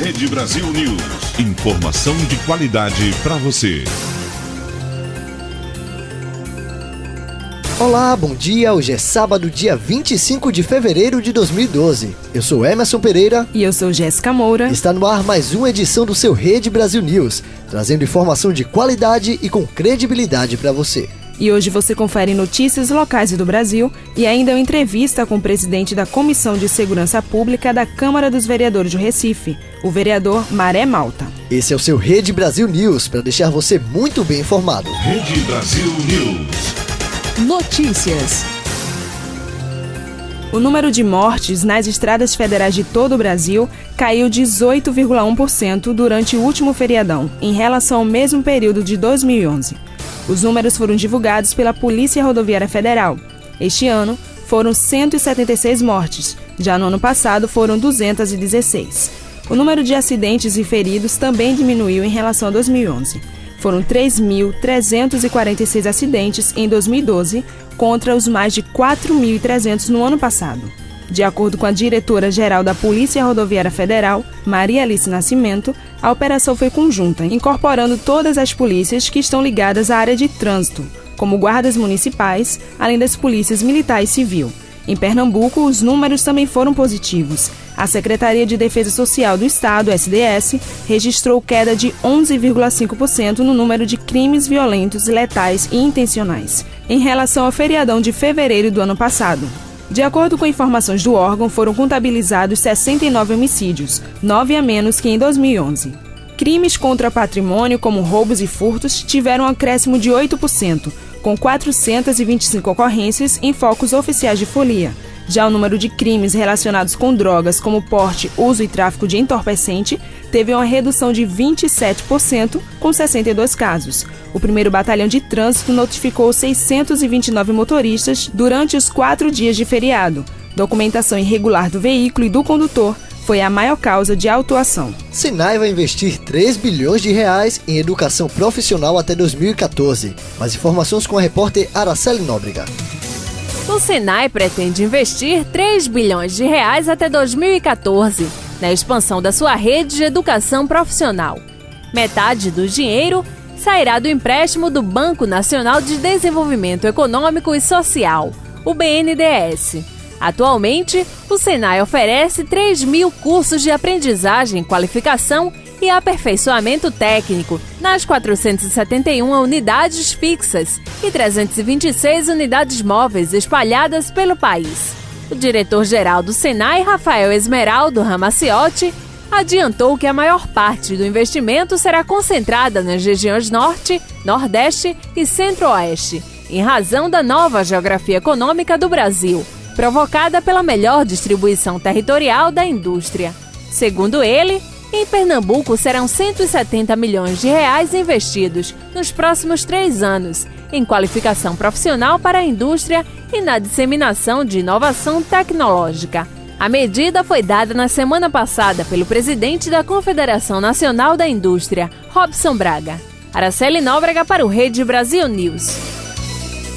Rede Brasil News. Informação de qualidade para você. Olá, bom dia. Hoje é sábado, dia 25 de fevereiro de 2012. Eu sou Emerson Pereira. E eu sou Jéssica Moura. Está no ar mais uma edição do seu Rede Brasil News, trazendo informação de qualidade e com credibilidade para você. E hoje você confere notícias locais do Brasil e ainda uma entrevista com o presidente da Comissão de Segurança Pública da Câmara dos Vereadores do Recife, o vereador Maré Malta. Esse é o seu Rede Brasil News, para deixar você muito bem informado. Rede Brasil News. Notícias. O número de mortes nas estradas federais de todo o Brasil caiu 18,1% durante o último feriadão, em relação ao mesmo período de 2011. Os números foram divulgados pela Polícia Rodoviária Federal. Este ano, foram 176 mortes. Já no ano passado, foram 216. O número de acidentes e feridos também diminuiu em relação a 2011. Foram 3.346 acidentes em 2012, contra os mais de 4.300 no ano passado. De acordo com a diretora-geral da Polícia Rodoviária Federal, Maria Alice Nascimento, a operação foi conjunta, incorporando todas as polícias que estão ligadas à área de trânsito, como guardas municipais, além das polícias militar e civil. Em Pernambuco, os números também foram positivos. A Secretaria de Defesa Social do Estado, SDS, registrou queda de 11,5% no número de crimes violentos, letais e intencionais, em relação ao feriadão de fevereiro do ano passado. De acordo com informações do órgão, foram contabilizados 69 homicídios, 9 a menos que em 2011. Crimes contra patrimônio, como roubos e furtos, tiveram um acréscimo de 8%, com 425 ocorrências em focos oficiais de folia. Já o número de crimes relacionados com drogas, como porte, uso e tráfico de entorpecente, teve uma redução de 27%, com 62 casos. O 1º Batalhão de Trânsito notificou 629 motoristas durante os 4 dias de feriado. Documentação irregular do veículo e do condutor foi a maior causa de autuação. Senai vai investir 3 bilhões de reais em educação profissional até 2014. Mais informações com a repórter Araceli Nóbrega. O Senai pretende investir 3 bilhões de reais até 2014 na expansão da sua rede de educação profissional. Metade do dinheiro sairá do empréstimo do Banco Nacional de Desenvolvimento Econômico e Social, o BNDES. Atualmente, o Senai oferece 3.000 cursos de aprendizagem, qualificação e aperfeiçoamento técnico nas 471 unidades fixas e 326 unidades móveis espalhadas pelo país. O diretor-geral do Senai, Rafael Esmeraldo Ramaciotti, adiantou que a maior parte do investimento será concentrada nas regiões Norte, Nordeste e Centro-Oeste, em razão da nova geografia econômica do Brasil, provocada pela melhor distribuição territorial da indústria. Segundo ele, em Pernambuco serão 170 milhões de reais investidos nos próximos 3 anos em qualificação profissional para a indústria e na disseminação de inovação tecnológica. A medida foi dada na semana passada pelo presidente da Confederação Nacional da Indústria, Robson Braga. Araceli Nóbrega para o Rede Brasil News.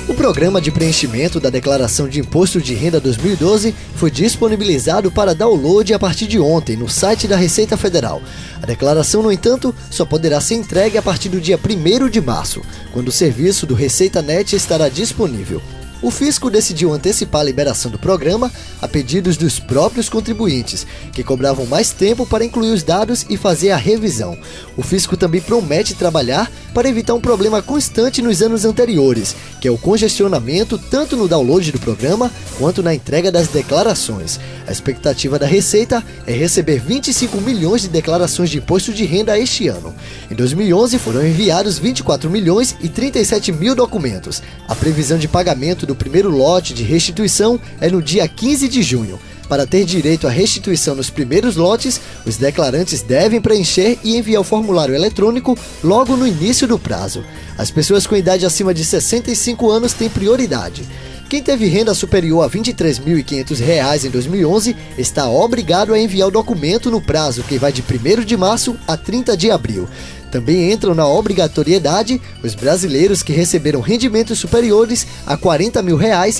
O programa de preenchimento da Declaração de Imposto de Renda 2012 foi disponibilizado para download a partir de ontem no site da Receita Federal. A declaração, no entanto, só poderá ser entregue a partir do dia 1º de março, quando o serviço do ReceitaNet estará disponível. O fisco decidiu antecipar a liberação do programa a pedidos dos próprios contribuintes, que cobravam mais tempo para incluir os dados e fazer a revisão. O fisco também promete trabalhar para evitar um problema constante nos anos anteriores, que é o congestionamento tanto no download do programa quanto na entrega das declarações. A expectativa da Receita é receber 25 milhões de declarações de imposto de renda este ano. Em 2011 foram enviados 24 milhões e 37 mil documentos. A previsão de pagamento do primeiro lote de restituição é no dia 15 de junho. Para ter direito à restituição nos primeiros lotes, os declarantes devem preencher e enviar o formulário eletrônico logo no início do prazo. As pessoas com idade acima de 65 anos têm prioridade. Quem teve renda superior a R$ 23.500 em 2011 está obrigado a enviar o documento no prazo que vai de 1º de março a 30 de abril. Também entram na obrigatoriedade os brasileiros que receberam rendimentos superiores a R$ 40 mil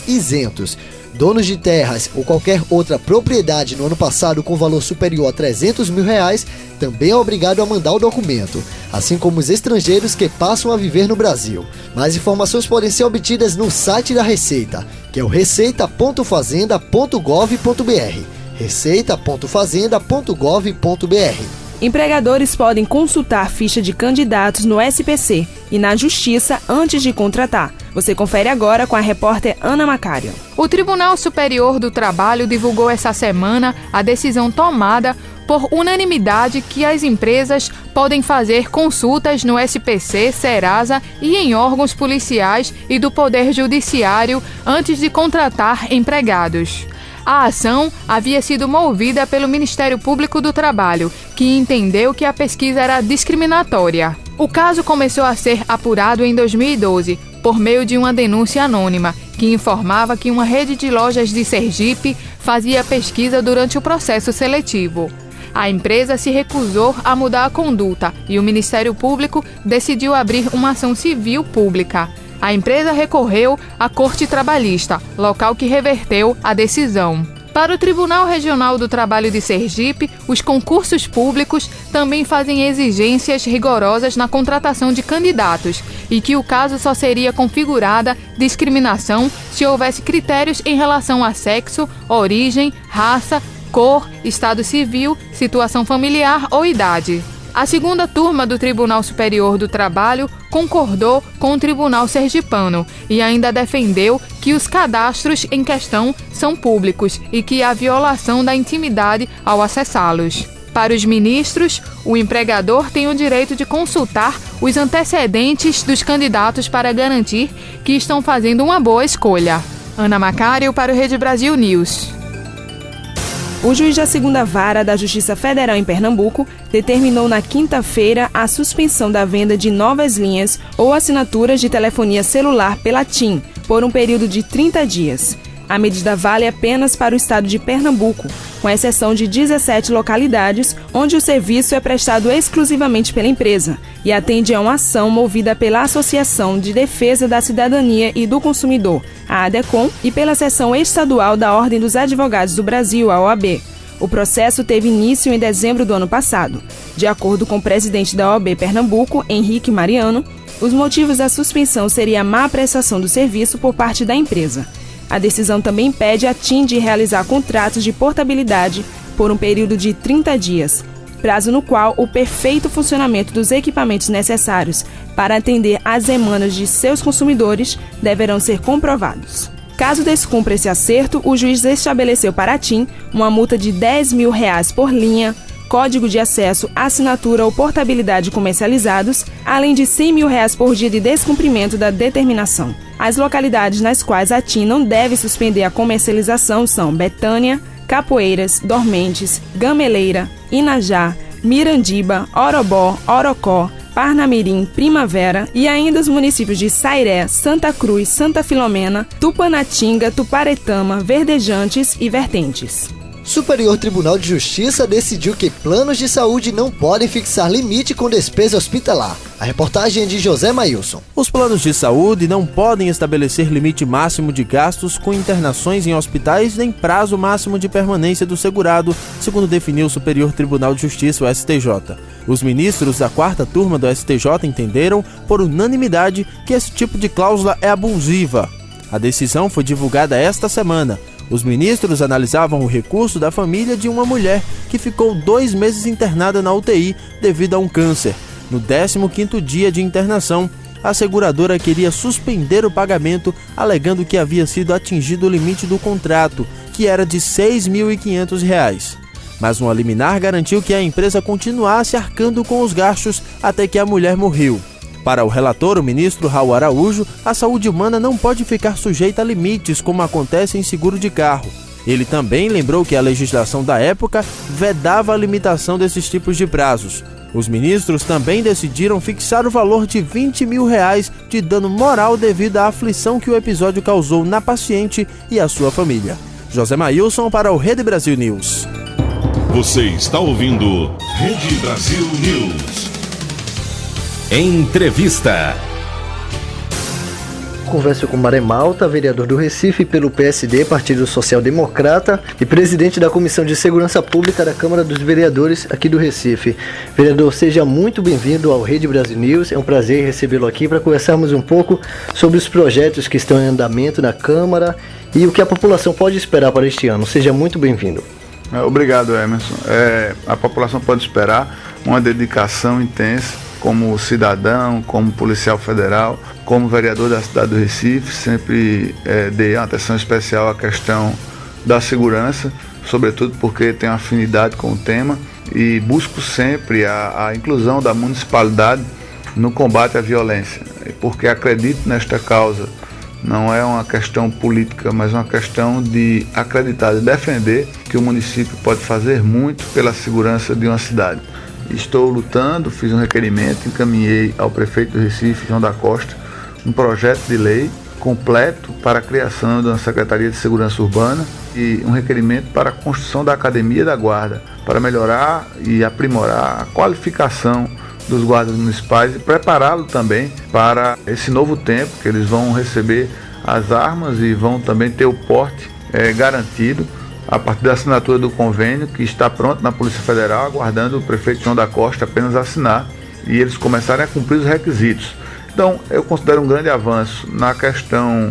isentos. Donos de terras ou qualquer outra propriedade no ano passado com valor superior a R$300 mil também é obrigado a mandar o documento, assim como os estrangeiros que passam a viver no Brasil. Mais informações podem ser obtidas no site da Receita, que é o receita.fazenda.gov.br. receita.fazenda.gov.br. Empregadores podem consultar ficha de candidatos no SPC e na Justiça antes de contratar. Você confere agora com a repórter Ana Macário. O Tribunal Superior do Trabalho divulgou essa semana a decisão tomada por unanimidade que as empresas podem fazer consultas no SPC, Serasa e em órgãos policiais e do Poder Judiciário antes de contratar empregados. A ação havia sido movida pelo Ministério Público do Trabalho, que entendeu que a pesquisa era discriminatória. O caso começou a ser apurado em 2012, por meio de uma denúncia anônima, que informava que uma rede de lojas de Sergipe fazia pesquisa durante o processo seletivo. A empresa se recusou a mudar a conduta e o Ministério Público decidiu abrir uma ação civil pública. A empresa recorreu à Corte Trabalhista, local que reverteu a decisão. Para o Tribunal Regional do Trabalho de Sergipe, os concursos públicos também fazem exigências rigorosas na contratação de candidatos e que o caso só seria configurada discriminação se houvesse critérios em relação a sexo, origem, raça, cor, estado civil, situação familiar ou idade. A segunda turma do Tribunal Superior do Trabalho concordou com o Tribunal Sergipano e ainda defendeu que os cadastros em questão são públicos e que há violação da intimidade ao acessá-los. Para os ministros, o empregador tem o direito de consultar os antecedentes dos candidatos para garantir que estão fazendo uma boa escolha. Ana Macário para o Rede Brasil News. O juiz da segunda vara da Justiça Federal em Pernambuco determinou na quinta-feira a suspensão da venda de novas linhas ou assinaturas de telefonia celular pela TIM por um período de 30 dias. A medida vale apenas para o estado de Pernambuco, com exceção de 17 localidades onde o serviço é prestado exclusivamente pela empresa e atende a uma ação movida pela Associação de Defesa da Cidadania e do Consumidor, a ADECOM, e pela Seção Estadual da Ordem dos Advogados do Brasil, a OAB. O processo teve início em dezembro do ano passado. De acordo com o presidente da OAB Pernambuco, Henrique Mariano, os motivos da suspensão seria a má prestação do serviço por parte da empresa. A decisão também impede a TIM de realizar contratos de portabilidade por um período de 30 dias, prazo no qual o perfeito funcionamento dos equipamentos necessários para atender às demandas de seus consumidores deverão ser comprovados. Caso descumpra esse acerto, o juiz estabeleceu para a TIM uma multa de R$10 mil por linha, código de acesso, assinatura ou portabilidade comercializados, além de R$100 mil por dia de descumprimento da determinação. As localidades nas quais a TIM não deve suspender a comercialização são Betânia, Capoeiras, Dormentes, Gameleira, Inajá, Mirandiba, Orobó, Orocó, Parnamirim, Primavera e ainda os municípios de Sairé, Santa Cruz, Santa Filomena, Tupanatinga, Tuparetama, Verdejantes e Vertentes. Superior Tribunal de Justiça decidiu que planos de saúde não podem fixar limite com despesa hospitalar. A reportagem é de José Mailson. Os planos de saúde não podem estabelecer limite máximo de gastos com internações em hospitais nem prazo máximo de permanência do segurado, segundo definiu o Superior Tribunal de Justiça, o STJ. Os ministros da quarta turma do STJ entenderam, por unanimidade, que esse tipo de cláusula é abusiva. A decisão foi divulgada esta semana. Os ministros analisavam o recurso da família de uma mulher que ficou 2 meses internada na UTI devido a um câncer. No 15º dia de internação, a seguradora queria suspender o pagamento, alegando que havia sido atingido o limite do contrato, que era de R$ 6.500. Mas uma liminar garantiu que a empresa continuasse arcando com os gastos até que a mulher morreu. Para o relator, o ministro Raul Araújo, a saúde humana não pode ficar sujeita a limites, como acontece em seguro de carro. Ele também lembrou que a legislação da época vedava a limitação desses tipos de prazos. Os ministros também decidiram fixar o valor de R$20 mil de dano moral devido à aflição que o episódio causou na paciente e à sua família. José Mailson para o Rede Brasil News. Você está ouvindo Rede Brasil News. Entrevista. Converso com Maré Malta, vereador do Recife pelo PSD, Partido Social Democrata, e presidente da Comissão de Segurança Pública da Câmara dos Vereadores aqui do Recife. Vereador, seja muito bem-vindo ao Rede Brasil News. É um prazer recebê-lo aqui para conversarmos um pouco sobre os projetos que estão em andamento na Câmara e o que a população pode esperar para este ano. Seja muito bem-vindo. Obrigado, Emerson. A população pode esperar uma dedicação intensa como cidadão, como policial federal, como vereador da cidade do Recife. Sempre dei atenção especial à questão da segurança, sobretudo porque tenho afinidade com o tema e busco sempre a inclusão da municipalidade no combate à violência, porque acredito nesta causa. Não é uma questão política, mas uma questão de acreditar e defender que o município pode fazer muito pela segurança de uma cidade. Estou lutando, fiz um requerimento, encaminhei ao prefeito do Recife, João da Costa, um projeto de lei completo para a criação de uma Secretaria de Segurança Urbana e um requerimento para a construção da Academia da Guarda, para melhorar e aprimorar a qualificação dos guardas municipais e prepará-lo também para esse novo tempo, que eles vão receber as armas e vão também ter o porte garantido a partir da assinatura do convênio que está pronto na Polícia Federal, aguardando o prefeito João da Costa apenas assinar e eles começarem a cumprir os requisitos. Então, eu considero um grande avanço na questão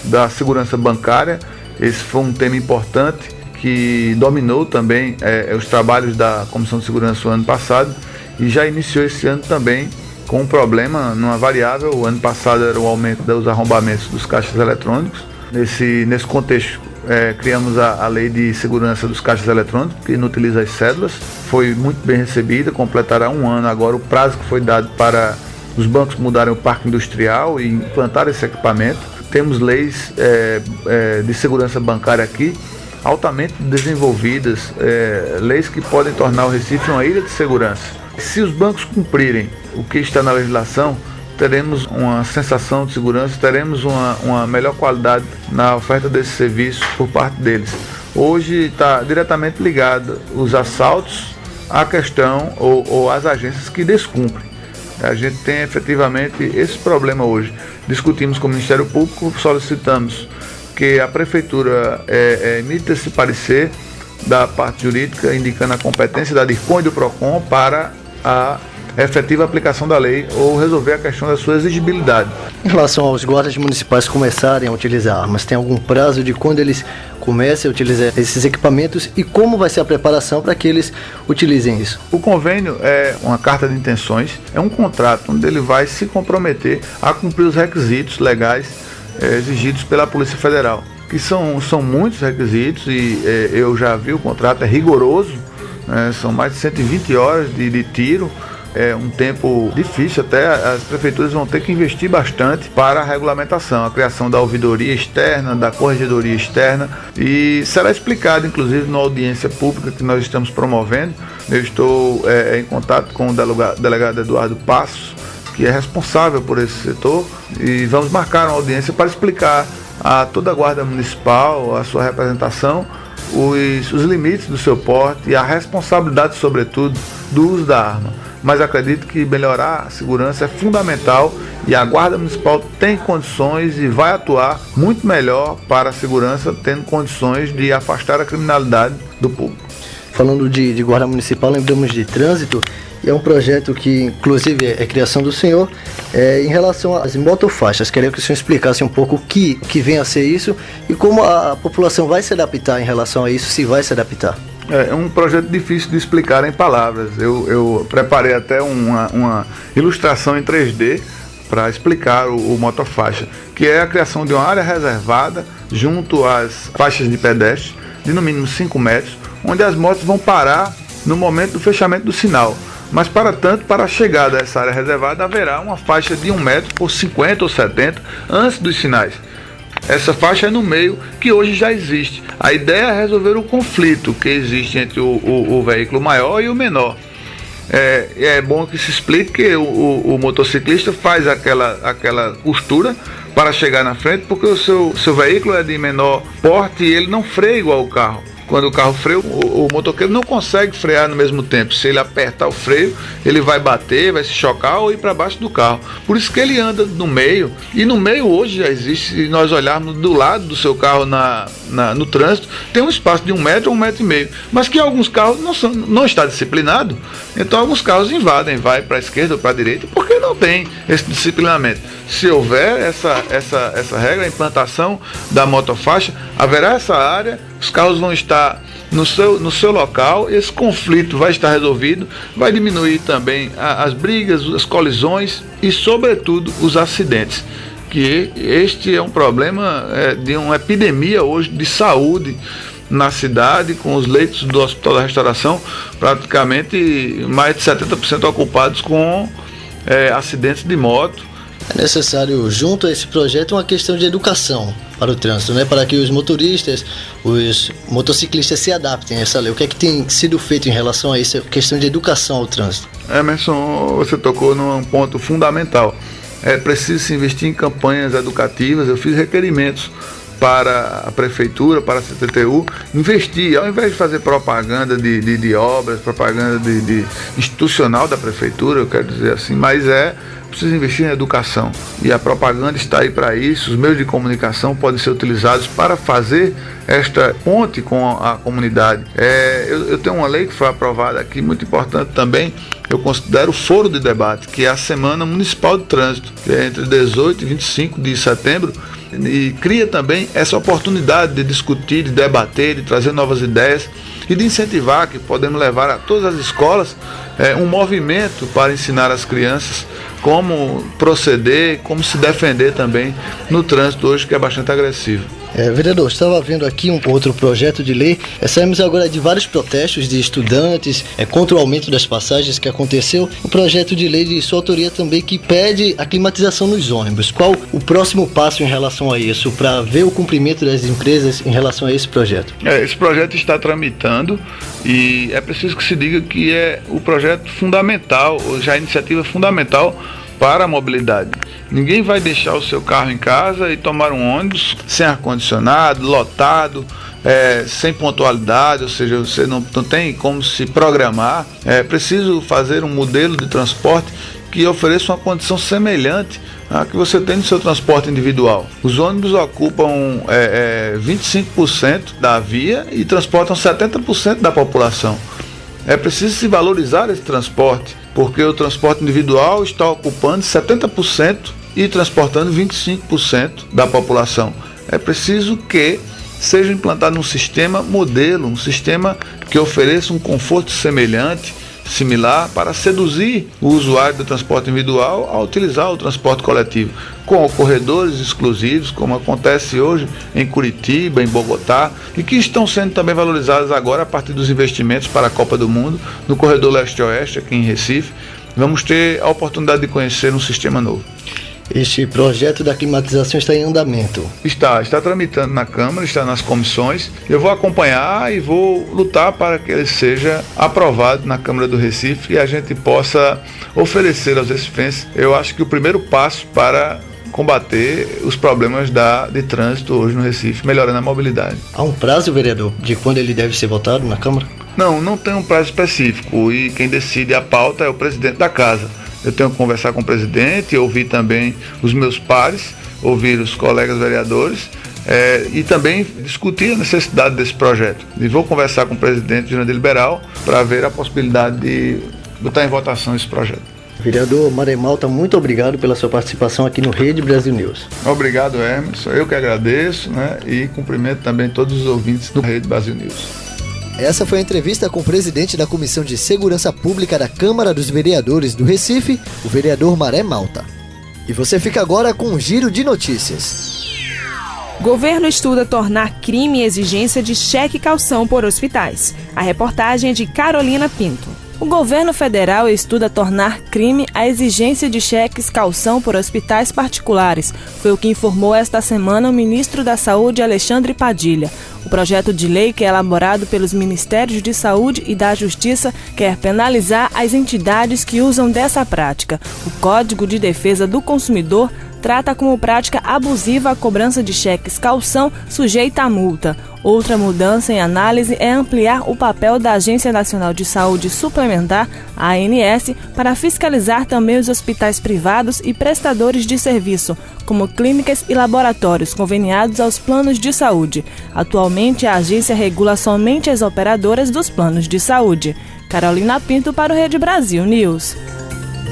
da segurança bancária. Esse foi um tema importante que dominou também os trabalhos da Comissão de Segurança o ano passado e já iniciou esse ano também com um problema numa variável. O ano passado era o aumento dos arrombamentos dos caixas eletrônicos. Nesse contexto, criamos a Lei de Segurança dos Caixas Eletrônicos, que inutiliza as cédulas. Foi muito bem recebida, completará um ano agora o prazo que foi dado para os bancos mudarem o parque industrial e implantar esse equipamento. Temos leis de segurança bancária aqui, altamente desenvolvidas, leis que podem tornar o Recife uma ilha de segurança. Se os bancos cumprirem o que está na legislação, teremos uma sensação de segurança, teremos uma melhor qualidade na oferta desse serviço por parte deles. Hoje está diretamente ligado os assaltos à questão ou às agências que descumprem. A gente tem efetivamente esse problema hoje. Discutimos com o Ministério Público, solicitamos que a Prefeitura emita esse parecer da parte jurídica, indicando a competência da DIRCOM e do PROCON para a efetiva aplicação da lei ou resolver a questão da sua exigibilidade. Em relação aos guardas municipais começarem a utilizar armas, tem algum prazo de quando eles comecem a utilizar esses equipamentos e como vai ser a preparação para que eles utilizem isso? O convênio é uma carta de intenções, é um contrato onde ele vai se comprometer a cumprir os requisitos legais exigidos pela Polícia Federal, que são muitos requisitos e eu já vi o contrato, é rigoroso, são mais de 120 horas de tiro. É um tempo difícil, até as prefeituras vão ter que investir bastante para a regulamentação, a criação da ouvidoria externa, da corregedoria externa, e será explicado inclusive na audiência pública que nós estamos promovendo. Eu estou em contato com o delegado Eduardo Passos, que é responsável por esse setor, e vamos marcar uma audiência para explicar a toda a Guarda Municipal, a sua representação, os limites do seu porte e a responsabilidade, sobretudo, do uso da arma. Mas acredito que melhorar a segurança é fundamental e a Guarda Municipal tem condições e vai atuar muito melhor para a segurança, tendo condições de afastar a criminalidade do público. Falando de Guarda Municipal, lembramos de trânsito, e é um projeto que, inclusive, é criação do senhor, em relação às motofaixas. Queria que o senhor explicasse um pouco o que vem a ser isso e como a população vai se adaptar em relação a isso, se vai se adaptar. É um projeto difícil de explicar em palavras. Eu preparei até uma ilustração em 3D para explicar o motofaixa, que é a criação de uma área reservada junto às faixas de pedestre, de no mínimo 5 metros, onde as motos vão parar no momento do fechamento do sinal. Mas, para tanto, para a chegada a essa área reservada, haverá uma faixa de 1 metro por 50 ou 70 antes dos sinais. Essa faixa é no meio, que hoje já existe. A ideia é resolver o conflito que existe entre o veículo maior e o menor. É bom que se explique que o motociclista faz aquela costura para chegar na frente, porque o seu veículo é de menor porte e ele não freia igual o carro. Quando o carro freia, o motoqueiro não consegue frear no mesmo tempo. Se ele apertar o freio, ele vai bater, vai se chocar ou ir para baixo do carro. Por isso que ele anda no meio. E no meio hoje já existe, se nós olharmos do lado do seu carro no trânsito, tem um espaço de 1 metro ou 1,5 metro. Mas que alguns carros não está disciplinado. Então alguns carros invadem, vai para a esquerda ou para a direita, porque não tem esse disciplinamento. Se houver essa regra, a implantação da motofaixa, haverá essa área, os carros vão estar no seu local, esse conflito vai estar resolvido, vai diminuir também as brigas, as colisões e, sobretudo, os acidentes. Que este é um problema de uma epidemia hoje de saúde na cidade, com os leitos do Hospital da Restauração praticamente mais de 70% ocupados com acidentes de moto. É necessário, junto a esse projeto, uma questão de educação para o trânsito, né? Para que os motoristas, os motociclistas se adaptem a essa lei. O que é que tem sido feito em relação a essa questão de educação ao trânsito? Emerson, você tocou num ponto fundamental. É preciso se investir em campanhas educativas. Eu fiz requerimentos para a Prefeitura, para a CTTU, investir, ao invés de fazer propaganda de obras, propaganda de institucional da Prefeitura, eu quero dizer assim, mas precisa investir em educação. E a propaganda está aí para isso, os meios de comunicação podem ser utilizados para fazer esta ponte com a comunidade. Eu tenho uma lei que foi aprovada aqui, muito importante também, eu considero o foro de debate, que é a Semana Municipal de Trânsito, que é entre 18 e 25 de setembro, e cria também essa oportunidade de discutir, de debater, de trazer novas ideias e de incentivar, que podemos levar a todas as escolas um movimento para ensinar as crianças como proceder, como se defender também no trânsito hoje, que é bastante agressivo. Vereador, estava vendo aqui um outro projeto de lei. Saímos agora de vários protestos de estudantes contra o aumento das passagens que aconteceu. Um projeto de lei de sua autoria também que pede a climatização nos ônibus. Qual o próximo passo em relação a isso, para ver o cumprimento das empresas em relação a esse projeto? Esse projeto está tramitando e é preciso que se diga que é o projeto fundamental, já a iniciativa fundamental para a mobilidade. Ninguém vai deixar o seu carro em casa e tomar um ônibus sem ar-condicionado, lotado, sem pontualidade, ou seja, você não tem como se programar. É preciso fazer um modelo de transporte que ofereça uma condição semelhante à que você tem no seu transporte individual. Os ônibus ocupam 25% da via e transportam 70% da população. É preciso se valorizar esse transporte, porque o transporte individual está ocupando 70% e transportando 25% da população. É preciso que seja implantado um sistema modelo, um sistema que ofereça um conforto similar, para seduzir o usuário do transporte individual a utilizar o transporte coletivo, com corredores exclusivos, como acontece hoje em Curitiba, em Bogotá, e que estão sendo também valorizados agora a partir dos investimentos para a Copa do Mundo, no corredor leste-oeste, aqui em Recife. Vamos ter a oportunidade de conhecer um sistema novo. Este projeto da climatização está em andamento? Está tramitando na Câmara, está nas comissões. Eu vou acompanhar e vou lutar para que ele seja aprovado na Câmara do Recife e a gente possa oferecer aos recifenses, eu acho que o primeiro passo para combater os problemas de trânsito hoje no Recife, melhorando a mobilidade. Há um prazo, vereador, de quando ele deve ser votado na Câmara? Não tem um prazo específico e quem decide a pauta é o presidente da casa. Eu tenho que conversar com o presidente, ouvir também os meus pares, ouvir os colegas vereadores e também discutir a necessidade desse projeto. E vou conversar com o presidente Jurandir Liberal para ver a possibilidade de botar em votação esse projeto. Vereador Maré Malta, muito obrigado pela sua participação aqui no Rede Brasil News. Obrigado, Emerson. Eu que agradeço, e cumprimento também todos os ouvintes do Rede Brasil News. Essa foi a entrevista com o presidente da Comissão de Segurança Pública da Câmara dos Vereadores do Recife, o vereador Maré Malta. E você fica agora com um giro de notícias. Governo estuda tornar crime a exigência de cheque calção por hospitais. A reportagem é de Carolina Pinto. O governo federal estuda tornar crime a exigência de cheques calção por hospitais particulares. Foi o que informou esta semana o ministro da Saúde, Alexandre Padilha. O projeto de lei, que é elaborado pelos Ministérios de Saúde e da Justiça, quer penalizar as entidades que usam dessa prática. O Código de Defesa do Consumidor trata como prática abusiva a cobrança de cheques calção sujeita a multa. Outra mudança em análise é ampliar o papel da Agência Nacional de Saúde Suplementar, a ANS, para fiscalizar também os hospitais privados e prestadores de serviço, como clínicas e laboratórios conveniados aos planos de saúde. Atualmente, a agência regula somente as operadoras dos planos de saúde. Carolina Pinto para o Rede Brasil News.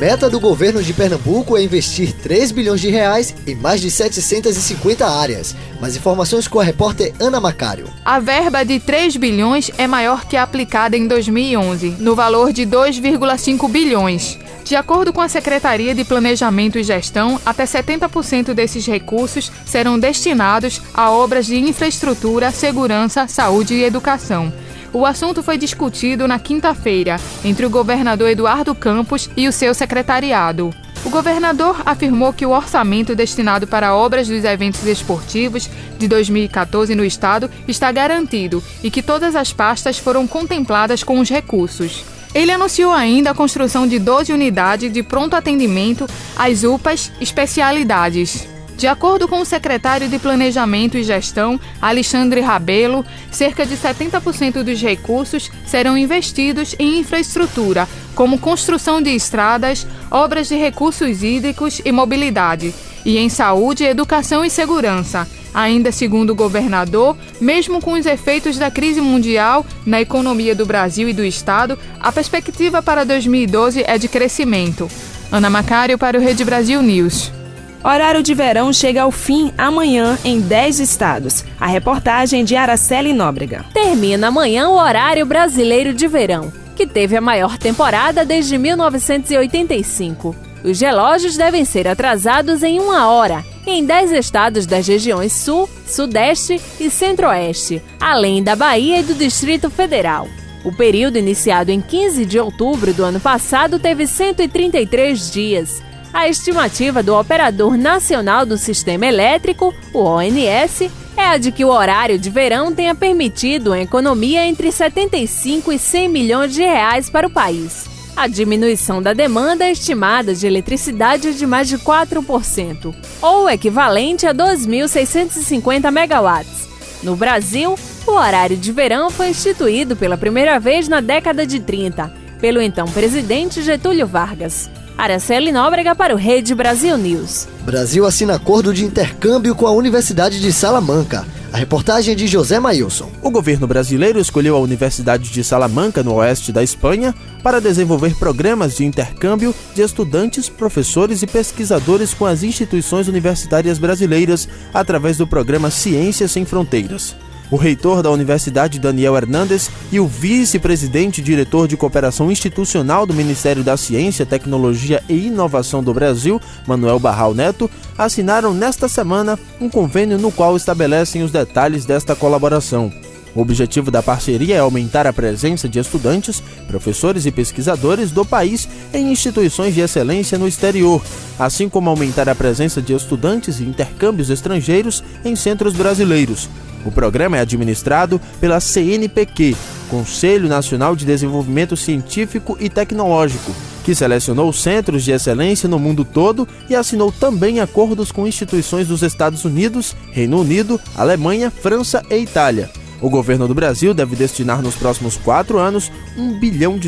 Meta do governo de Pernambuco é investir 3 bilhões de reais em mais de 750 áreas. Mais informações com a repórter Ana Macário. A verba de 3 bilhões é maior que a aplicada em 2011, no valor de 2,5 bilhões. De acordo com a Secretaria de Planejamento e Gestão, até 70% desses recursos serão destinados a obras de infraestrutura, segurança, saúde e educação. O assunto foi discutido na quinta-feira entre o governador Eduardo Campos e o seu secretariado. O governador afirmou que o orçamento destinado para obras dos eventos esportivos de 2014 no estado está garantido e que todas as pastas foram contempladas com os recursos. Ele anunciou ainda a construção de 12 unidades de pronto atendimento às UPAs especialidades. De acordo com o secretário de Planejamento e Gestão, Alexandre Rabelo, cerca de 70% dos recursos serão investidos em infraestrutura, como construção de estradas, obras de recursos hídricos e mobilidade, e em saúde, educação e segurança. Ainda segundo o governador, mesmo com os efeitos da crise mundial na economia do Brasil e do estado, a perspectiva para 2012 é de crescimento. Ana Macário para o Rede Brasil News. Horário de verão chega ao fim amanhã em 10 estados. A reportagem de Araceli Nóbrega. Termina amanhã o horário brasileiro de verão, que teve a maior temporada desde 1985. Os relógios devem ser atrasados em 1 hora, em 10 estados das regiões Sul, Sudeste e Centro-Oeste, além da Bahia e do Distrito Federal. O período iniciado em 15 de outubro do ano passado teve 133 dias. A estimativa do Operador Nacional do Sistema Elétrico, o ONS, é a de que o horário de verão tenha permitido uma economia entre 75 e 100 milhões de reais para o país. A diminuição da demanda estimada de eletricidade é de mais de 4%, ou o equivalente a 2.650 megawatts. No Brasil, o horário de verão foi instituído pela primeira vez na década de 30, pelo então presidente Getúlio Vargas. Araceli Nóbrega para o Rede Brasil News. Brasil assina acordo de intercâmbio com a Universidade de Salamanca. A reportagem é de José Mailson. O governo brasileiro escolheu a Universidade de Salamanca, no oeste da Espanha, para desenvolver programas de intercâmbio de estudantes, professores e pesquisadores com as instituições universitárias brasileiras através do programa Ciências Sem Fronteiras. O reitor da Universidade, Daniel Hernandes, e o vice-presidente e diretor de cooperação institucional do Ministério da Ciência, Tecnologia e Inovação do Brasil, Manuel Barral Neto, assinaram nesta semana um convênio no qual estabelecem os detalhes desta colaboração. O objetivo da parceria é aumentar a presença de estudantes, professores e pesquisadores do país em instituições de excelência no exterior, assim como aumentar a presença de estudantes e intercâmbios estrangeiros em centros brasileiros. O programa é administrado pela CNPq, Conselho Nacional de Desenvolvimento Científico e Tecnológico, que selecionou centros de excelência no mundo todo e assinou também acordos com instituições dos Estados Unidos, Reino Unido, Alemanha, França e Itália. O governo do Brasil deve destinar nos próximos 4 anos $1 bilhão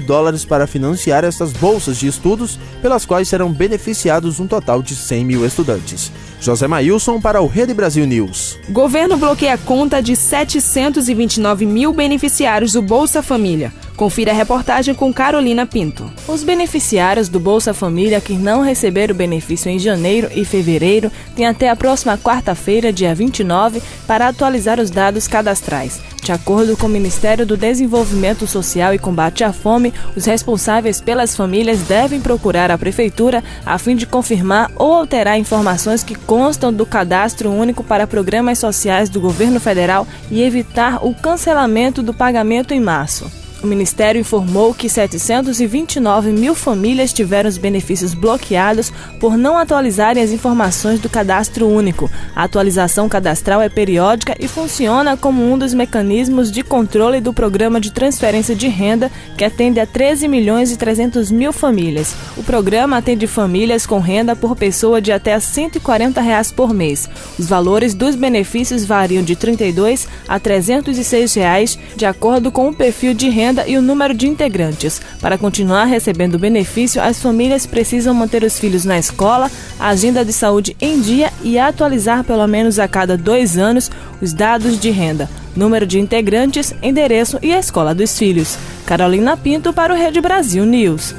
para financiar essas bolsas de estudos, pelas quais serão beneficiados um total de 100 mil estudantes. José Mailson para o Rede Brasil News. Governo bloqueia a conta de 729 mil beneficiários do Bolsa Família. Confira a reportagem com Carolina Pinto. Os beneficiários do Bolsa Família que não receberam o benefício em janeiro e fevereiro têm até a próxima quarta-feira, dia 29, para atualizar os dados cadastrais. De acordo com o Ministério do Desenvolvimento Social e Combate à Fome, os responsáveis pelas famílias devem procurar a Prefeitura a fim de confirmar ou alterar informações que constam do Cadastro Único para Programas Sociais do Governo Federal e evitar o cancelamento do pagamento em março. O Ministério informou que 729 mil famílias tiveram os benefícios bloqueados por não atualizarem as informações do Cadastro Único. A atualização cadastral é periódica e funciona como um dos mecanismos de controle do Programa de Transferência de Renda, que atende a 13 milhões e 300 mil famílias. O programa atende famílias com renda por pessoa de até R$ 140 por mês. Os valores dos benefícios variam de R$ 32 a R$ 306, de acordo com o perfil de renda e o número de integrantes. Para continuar recebendo o benefício, as famílias precisam manter os filhos na escola, a agenda de saúde em dia e atualizar pelo menos a cada 2 anos os dados de renda, número de integrantes, endereço e a escola dos filhos. Carolina Pinto para o Rede Brasil News.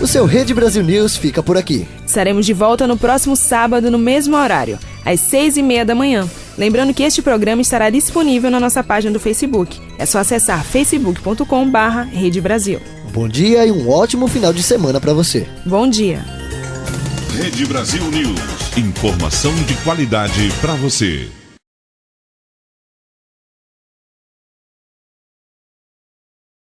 O seu Rede Brasil News fica por aqui. Estaremos de volta no próximo sábado, no mesmo horário, às 6h30 da manhã. Lembrando que este programa estará disponível na nossa página do Facebook. É só acessar facebook.com/Rede Brasil. Bom dia e um ótimo final de semana para você. Bom dia. Rede Brasil News. Informação de qualidade para você.